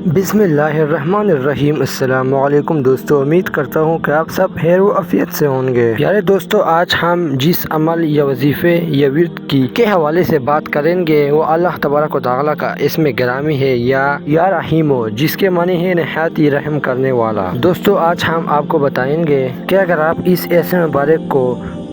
بسم اللہ الرحمن الرحیم۔ السلام علیکم دوستو، امید کرتا ہوں کہ آپ سب خیر و عافیت سے ہوں گے۔ پیارے دوستو، آج ہم جس عمل یا وظیفے یا ورد کے حوالے سے بات کریں گے وہ اللہ تبارک و تعالیٰ کا اسم گرامی ہے یا رحیم، جس کے معنی ہے نہایت ہی رحم کرنے والا۔ دوستو، آج ہم آپ کو بتائیں گے کہ اگر آپ اس اسم مبارک کو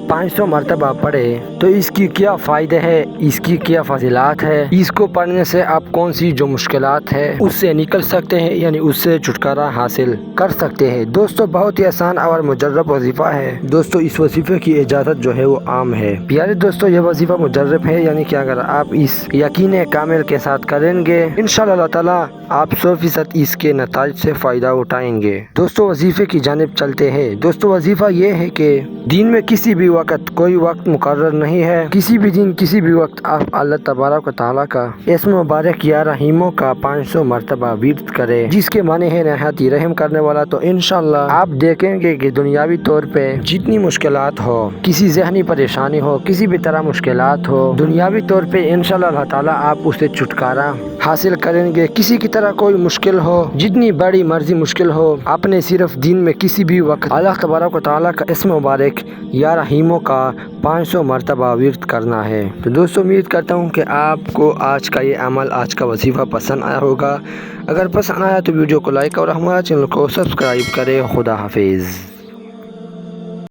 500 مرتبہ پڑھے تو اس کی کیا فائدے ہے، اس کی کیا فضیلات ہے، اس کو پڑھنے سے آپ کون سی جو مشکلات ہے اس سے نکل سکتے ہیں، یعنی اس سے چھٹکارا حاصل کر سکتے ہیں۔ دوستو، بہت ہی آسان اور مجرب وظیفہ ہے۔ دوستو، اس وظیفے کی اجازت جو ہے وہ عام ہے۔ پیارے دوستو، یہ وظیفہ مجرب ہے، یعنی کہ اگر آپ اس یقین کامل کے ساتھ کریں گے انشاءاللہ اللہ تعالیٰ آپ 100% اس کے نتائج سے فائدہ اٹھائیں گے۔ دوستو، وظیفے کی جانب چلتے ہیں۔ دوستو، وظیفہ یہ ہے کہ دین میں کسی بھی وقت کوئی وقت مقرر نہیں ہے، کسی بھی دن کسی بھی وقت آپ اللہ تبارک و تعالیٰ کا اسم مبارک یا رحیموں کا 500 مرتبہ ورد کرے، جس کے معنی ہے نہایت ہی رحم کرنے والا، تو انشاءاللہ آپ دیکھیں گے کہ دنیاوی طور پہ جتنی مشکلات ہو، کسی ذہنی پریشانی ہو، کسی بھی طرح مشکلات ہو، دنیاوی طور پہ انشاءاللہ اللہ تعالیٰ آپ اسے چھٹکارا حاصل کریں گے۔ کسی کی طرح کوئی مشکل ہو، جتنی بڑی مرضی مشکل ہو، آپ نے صرف دین میں کسی بھی وقت اللہ تبارک و تعالیٰ کا اسم مبارک یا رحیموں کا 500 مرتبہ ورد کرنا ہے۔ تو دوستو، امید کرتا ہوں کہ آپ کو آج کا یہ عمل، آج کا وظیفہ پسند آیا ہوگا۔ اگر پسند آیا تو ویڈیو کو لائک اور ہمارا چینل کو سبسکرائب کریں۔ خدا حافظ۔